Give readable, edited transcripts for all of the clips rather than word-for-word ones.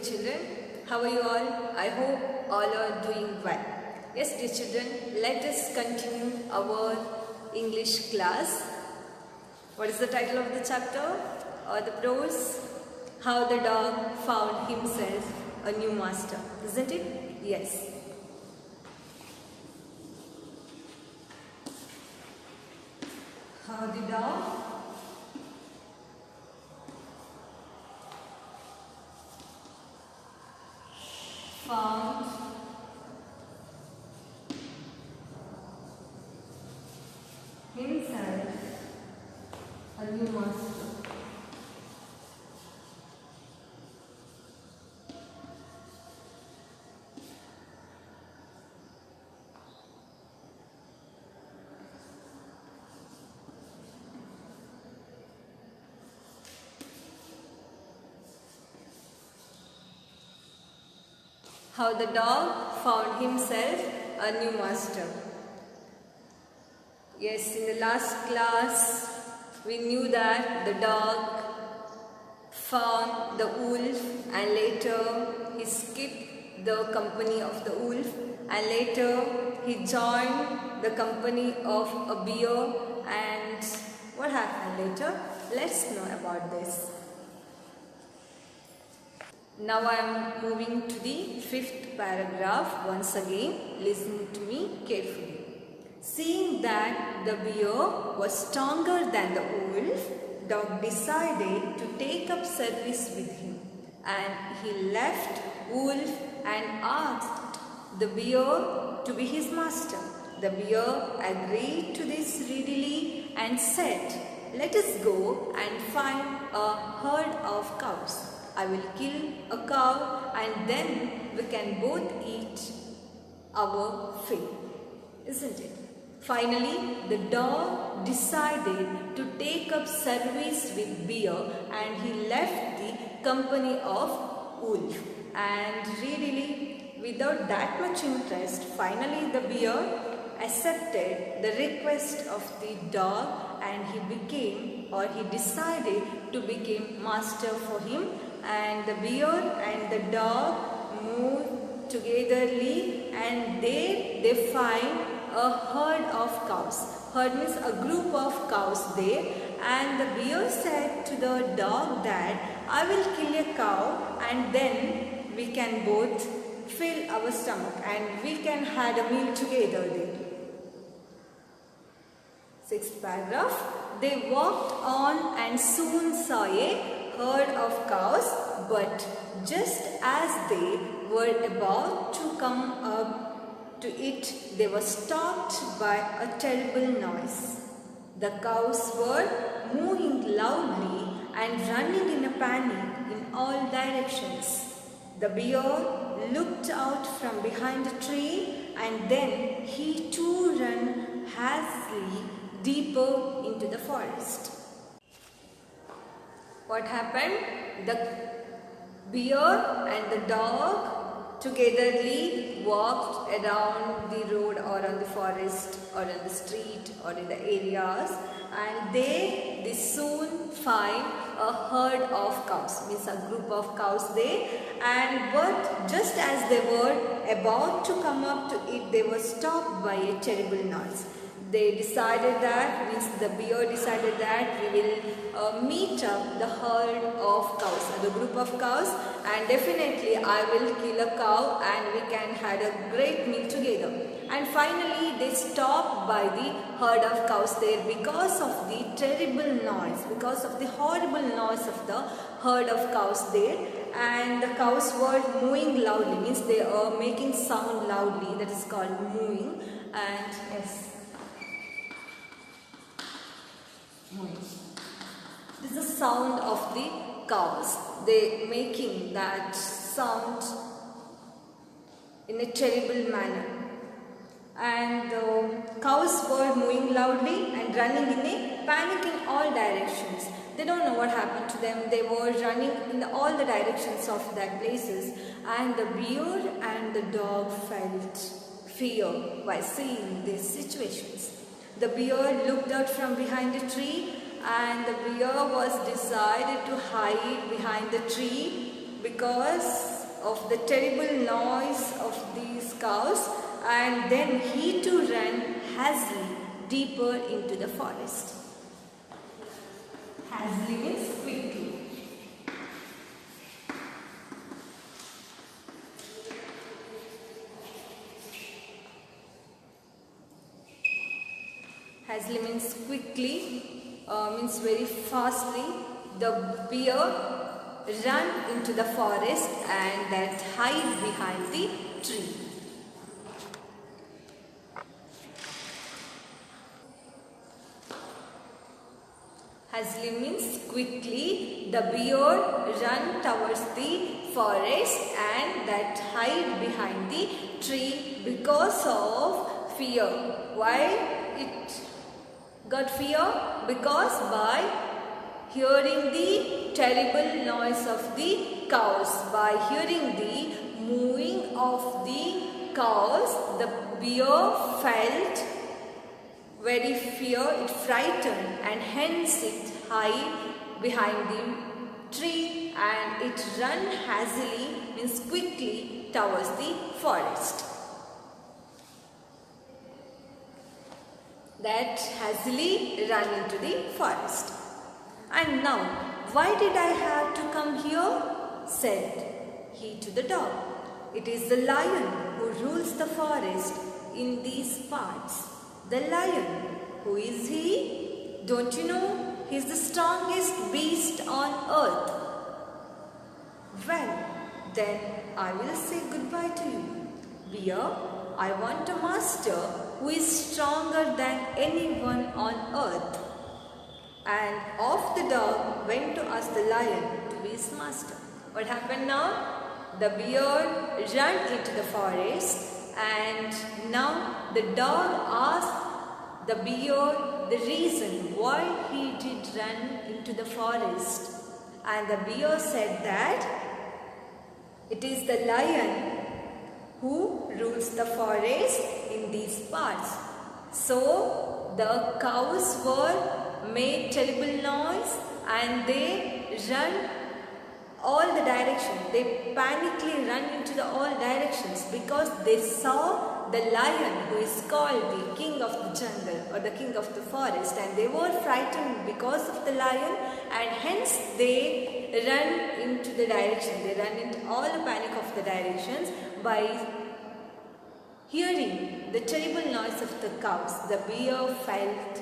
children. How are you all? I hope all are doing well. Yes, dear children, let us continue our English class. What is the title of the chapter or the prose? How the dog found himself a new master. Isn't it? Yes. How the dog found himself a new master. How the dog found himself a new master. Yes, in the last class we knew that the dog found the wolf and later he skipped the company of the wolf and later he joined the company of a bear. And what happened later? Let's know about this. Now I am moving to the 5th paragraph. Once again, listen to me carefully. Seeing that the bear was stronger than the wolf, dog decided to take up service with him, and he left wolf and asked the bear to be his master. The bear agreed to this readily and said, "Let us go and find a herd of cows. I will kill a cow and then we can both eat our fill." Isn't it? Finally, the dog decided to take up service with bear and he left the company of wolf. And really, without that much interest, finally the bear accepted the request of the dog and he decided to become master for him. And the bear and the dog moved togetherly and there they find a herd of cows. Herd means a group of cows there. And the bear said to the dog that, "I will kill a cow and then we can both fill our stomach and we can have a meal together there." 6th paragraph. They walked on and soon saw a herd of cows, but just as they were about to come up to it, they were stopped by a terrible noise. The cows were mooing loudly and running in a panic in all directions. The bear looked out from behind a tree and then he too ran hastily deeper into the forest. What happened? The bear and the dog togetherly walked around the road or on the forest or on the street or in the areas, and they soon find a herd of cows, means a group of cows there. And but just as they were about to come up to it, they were stopped by a terrible noise. They decided that, means the bear decided that we will meet up the herd of cows, the group of cows, and definitely I will kill a cow and we can have a great meal together. And finally they stopped by the herd of cows there because of the terrible noise, because of the horrible noise of the herd of cows there. And the cows were mooing loudly, means they are making sound loudly, that is called mooing. And yes, this is the sound of the cows. They making that sound in a terrible manner. And the cows were mooing loudly and running in a panic in all directions. They don't know what happened to them. They were running in all the directions of that places. And the bear and the dog felt fear by seeing these situations. The bear looked out from behind a tree, and the bear was decided to hide behind the tree because of the terrible noise of these cows, and then he too ran hastily deeper into the forest. Hastily means quickly. Hastily means quickly, means very fastly. The bear ran into the forest and that hide behind the tree. Hastily means quickly. The bear ran towards the forest and that hide behind the tree because of fear. Why it got fear? Because by hearing the terrible noise of the cows, by hearing the mooing of the cows, the bear felt very fear, it frightened, and hence it hid behind the tree and it ran hastily, means quickly, towards the forest. That hastily ran into the forest. And now, why did I have to come here? Said he to the dog. It is the lion who rules the forest in these parts. The lion, who is he? Don't you know? He is the strongest beast on earth. Well, then I will say goodbye to you. Bear, I want a master who is stronger than anyone on earth. And off the dog went to ask the lion to be his master. What happened now? The bear ran into the forest and now the dog asked the bear the reason why he did run into the forest. And the bear said that it is the lion who rules the forest in these parts. So the cows were made terrible noise and they run all the directions. They panically run into all directions because they saw the lion who is called the king of the jungle or the king of the forest, and they were frightened because of the lion, and hence they run into the direction. They run into all the panic of the directions by hearing the terrible noise of the cows. The bear felt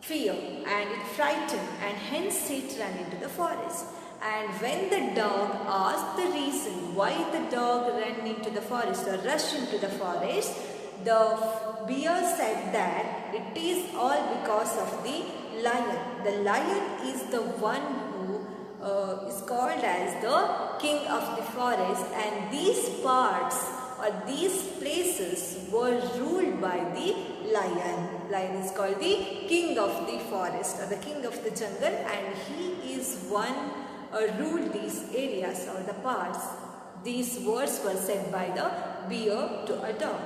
fear and it frightened, and hence it ran into the forest. And when the dog asked the reason why the dog ran into the forest or rushed into the forest, the bear said that it is all because of the lion. The lion is the one who is called as the king of the forest, and these parts or these places were ruled by the lion. Lion is called the king of the forest or the king of the jungle, and he is one ruled these areas or the parts. These words were said by the bear to a dog.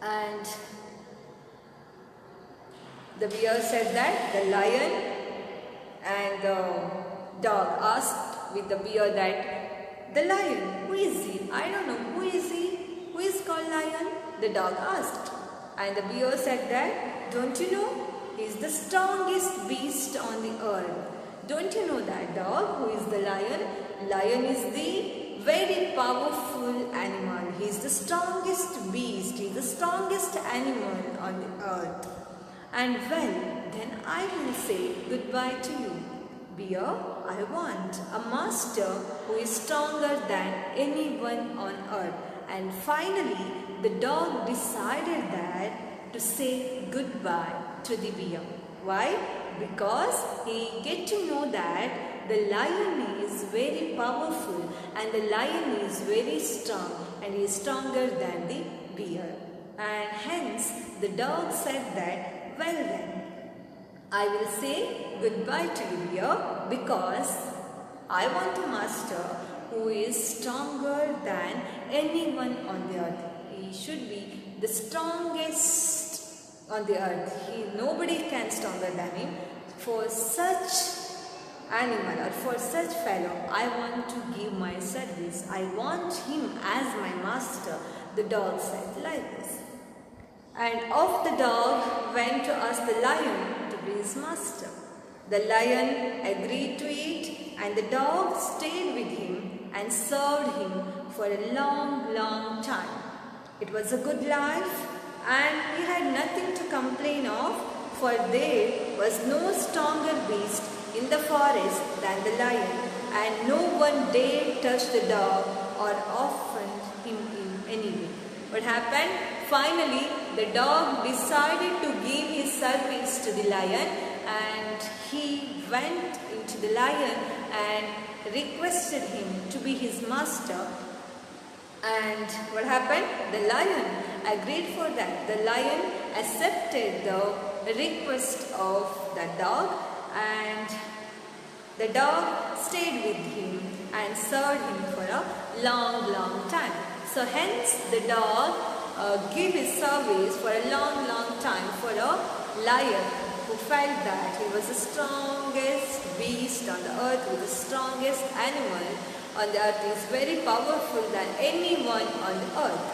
And the bear said that the lion, and the dog asked with the bear that the lion, who is he? I don't know, who is he? Who is called lion? The dog asked. And the bear said that, don't you know? He is the strongest beast on the earth. Don't you know that, dog? Who is the lion? Lion is the very powerful animal. He is the strongest beast. He is the strongest animal on the earth. And well, then I will say goodbye to you. Bear, I want a master who is stronger than anyone on earth. And finally, the dog decided that to say goodbye to the bear. Why? Because he get to know that the lion is very powerful and the lion is very strong and he is stronger than the bear. And hence the dog said that, well then, I will say goodbye to the bear because I want a master who is stronger than anyone on the earth. He should be the strongest on the earth. Nobody can stronger than him. For such animal or for such fellow I want to give my service. I want him as my master, the dog said like this. And off the dog went to ask the lion to be his master. The lion agreed to it, and the dog stayed with him and served him for a long, long time. It was a good life, and he had nothing to complain of, for there was no stronger beast in the forest than the lion, and no one dared touch the dog or offend him in any way. What happened? Finally, the dog decided to give his service to the lion, and he went into the lion and requested him to be his master. And what happened? The lion agreed for that. The lion accepted the request of the dog, and the dog stayed with him and served him for a long, long time. So hence the dog gave his service for a long, long time for a lion who felt that he was the strongest beast on the earth, was the strongest animal on the earth, is very powerful than anyone on the earth.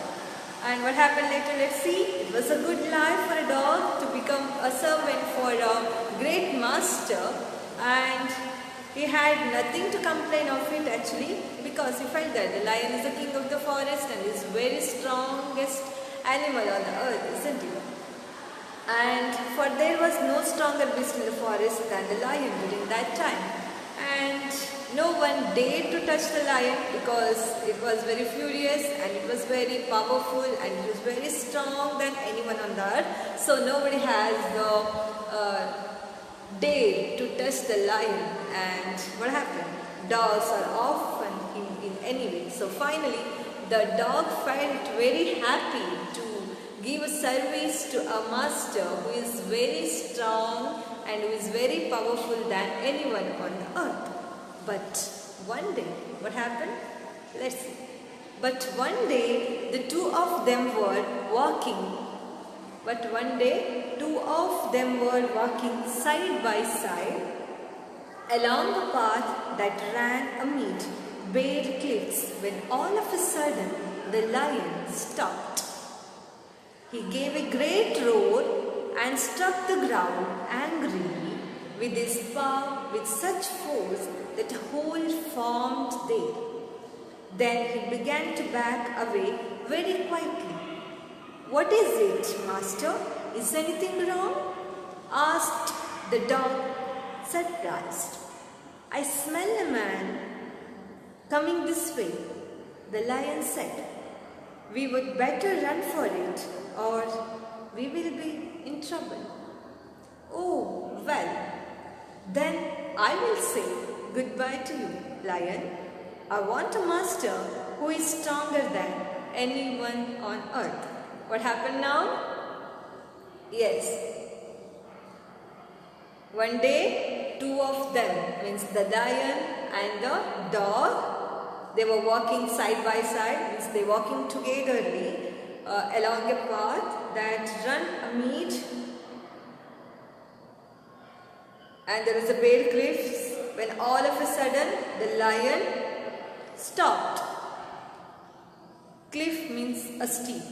And what happened later? Let's see. It was a good life for a dog to become a servant for a great master, and he had nothing to complain of it actually, because he felt that the lion is the king of the forest and is very strongest animal on the earth, isn't it? And for there was no stronger beast in the forest than the lion during that time. And no one dared to touch the lion because it was very furious and it was very powerful and it was very strong than anyone on the earth. So nobody has the dare to touch the lion. And what happened? Dogs are often in any way. So finally, the dog felt very happy to give a service to a master who is very strong and who is very powerful than anyone on the earth. But one day, what happened? Let's see. But one day, the two of them were walking. But one day, two of them were walking side by side along a path that ran amid bare cliffs, when all of a sudden the lion stopped. He gave a great roar and struck the ground angrily with his paw with such force that a hole formed there. Then he began to back away very quietly. "What is it, master? Is anything wrong?" asked the dog, surprised. "I smell a man coming this way," the lion said. "We would better run for it, or we will be in trouble." "Oh, well, then I will say goodbye to you, lion. I want a master who is stronger than anyone on earth." What happened now? Yes. One day, two of them, means the lion and the dog, they were walking side by side, means they were walking togetherly along a path that ran amid, and there was a bare cliffs, when all of a sudden the lion stopped. Cliff means a steep.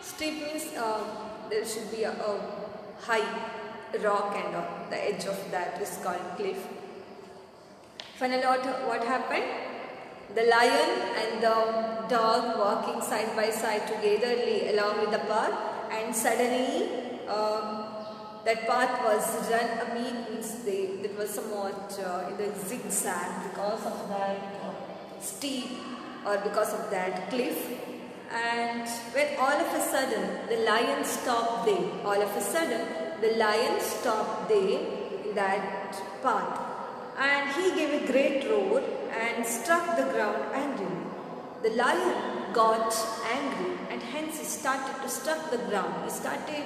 Steep means there should be a high rock, and the edge of that is called cliff. Finally, what happened? The lion and the dog walking side by side togetherly along with the path, and suddenly that path was run amid, means it was somewhat in the zigzag because of that steep or because of that cliff. And when all of a sudden the lion stopped there, all of a sudden the lion stopped there in that path, and he gave a great roar and struck the ground angrily. The lion got angry, and hence he started to struck the ground. He started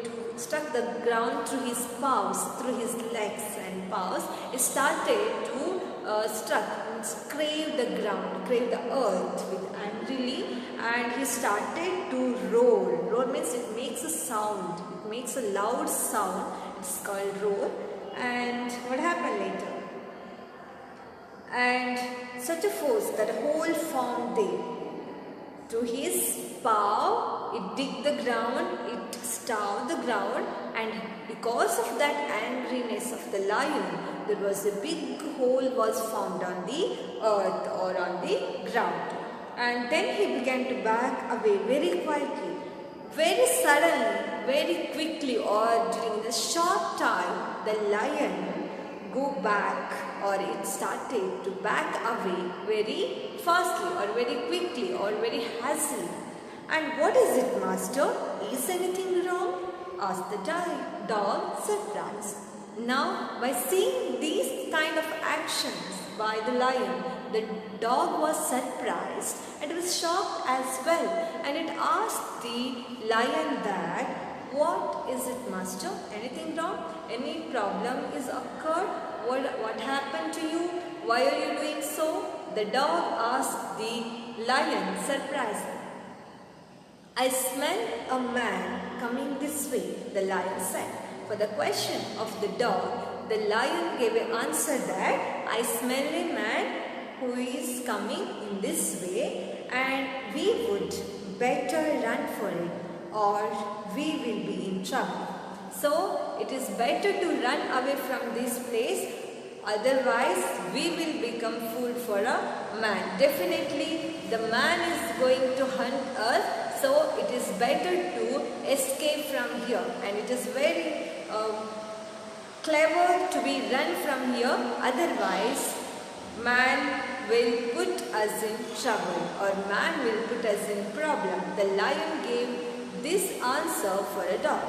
to struck the ground through his paws, through his legs and paws. He started to struck, scraped the ground, scraped the earth with angrily, and he started to roar. Roar means it makes a sound, it makes a loud sound. It's called roar. And what happened later? And such a force that a hole formed there. To his paw, it digged the ground, it starved the ground, and because of that angriness of the lion, there was a big hole was formed on the earth or on the ground. And then he began to back away very quietly, very suddenly, very quickly, or during the short time, the lion go back, or it started to back away very fastly or very quickly or very hastily. And what is it, master? Is anything wrong? Asked the dog, surprised. Now, by seeing these kind of actions by the lion, the dog was surprised and was shocked as well. And it asked the lion that, what is it, master? Anything wrong? Any problem is occurred? What happened to you? Why are you doing so? The dog asked the lion, surprised. I smell a man coming this way, the lion said. For the question of the dog, the lion gave an answer that I smell a man who is coming in this way, and we would better run for it, or we will be in trouble. So it is better to run away from this place, otherwise we will become food for a man. Definitely the man is going to hunt us, so it is better to escape from here, and it is very clever to be run from here, otherwise man will put us in trouble, or man will put us in problem. The lion gave this answer for a dog.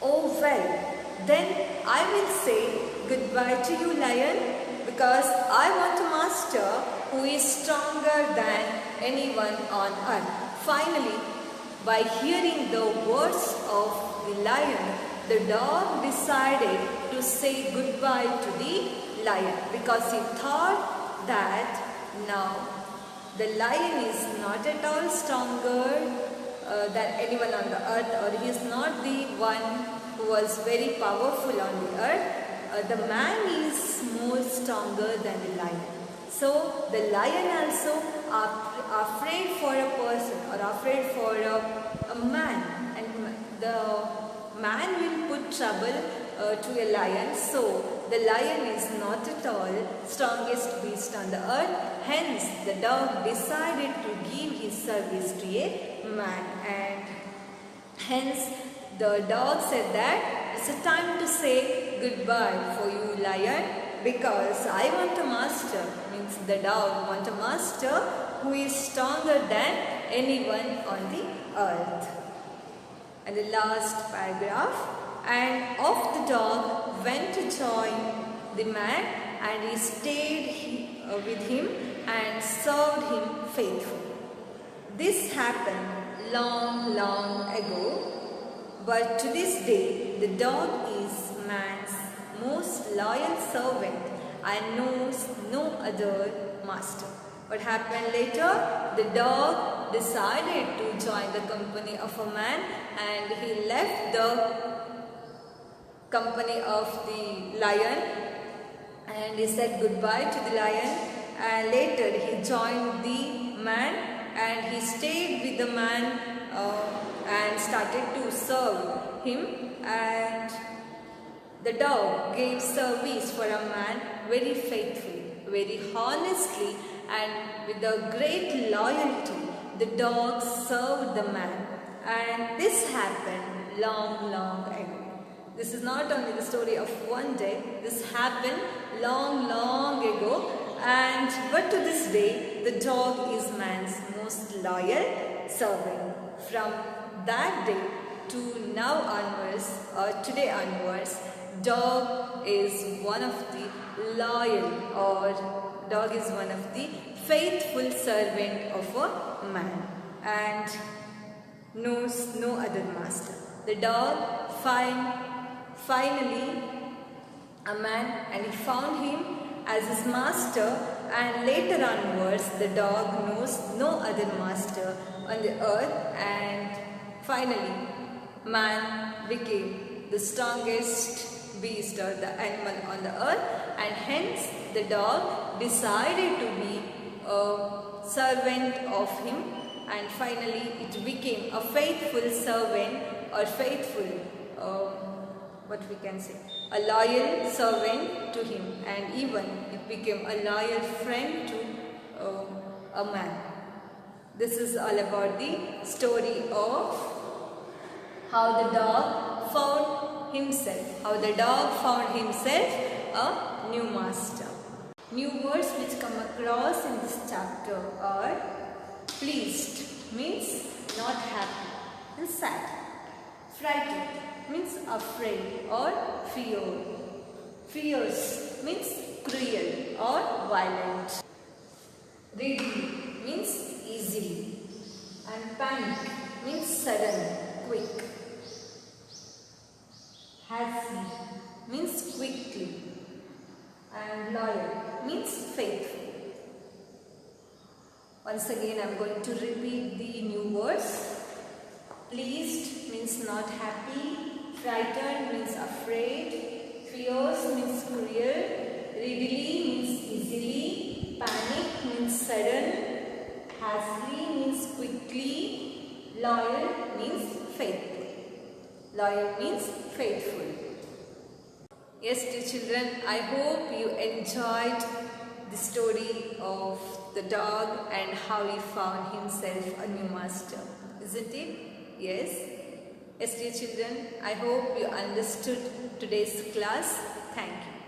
Oh well, then I will say goodbye to you, lion, because I want a master who is stronger than anyone on earth. Finally, by hearing the words of the lion, the dog decided to say goodbye to the lion, because he thought that now the lion is not at all stronger than anyone on the earth, or he is not the one who was very powerful on the earth. The man is more stronger than the lion. So the lion also are afraid for a person, or afraid for a man, and the man will put trouble to a lion. So the lion is not at all strongest beast on the earth. Hence the dog decided to give his service to a man, and hence the dog said that it's a time to say goodbye for you, lion, because I want a master. Means the dog want a master who is stronger than anyone on the earth. And the last paragraph, and off the dog went to join the man, and he stayed with him and served him faithfully. This happened long, long ago, but to this day the dog is man's most loyal servant and knows no other master. What happened later? The dog decided to join the company of a man, and he left the company of the lion, and he said goodbye to the lion, and later he joined the man, and he stayed with the man and started to serve him, and the dog gave service for a man very faithfully, very honestly, and with a great loyalty. The dog served the man, and this happened long, long ago. This is not only the story of one day, this happened long, long ago, but to this day the dog is man's most loyal servant. From that day to now onwards, or today onwards, dog is one of the loyal, or dog is one of the faithful servant of a man and knows no other master. The dog finally a man, and he found him as his master, and later onwards, the dog knows no other master on the earth, and finally, man became the strongest beast or the animal on the earth, and hence the dog decided to be a servant of him, and finally it became a faithful servant or faithful, what we can say, a loyal servant to him, and even it became a loyal friend to a man. This is all about the story of how the dog found himself, a new master. New words which come across in this chapter are pleased means not happy and sad. Frightened means afraid or fear. Fierce means cruel or violent. Readily means easily. And panic means sudden, quick. Hasty means quickly. And loyal means faithful. Once again, I am going to repeat the new words. Pleased means not happy. Frightened means afraid. Fierce means cruel. Readily means easily. Panic means sudden. Hastily means quickly. Loyal means faithful. Loyal means faithful. Yes, dear children, I hope you enjoyed the story of the dog and how he found himself a new master. Isn't it? Yes? Yes, dear children, I hope you understood today's class. Thank you.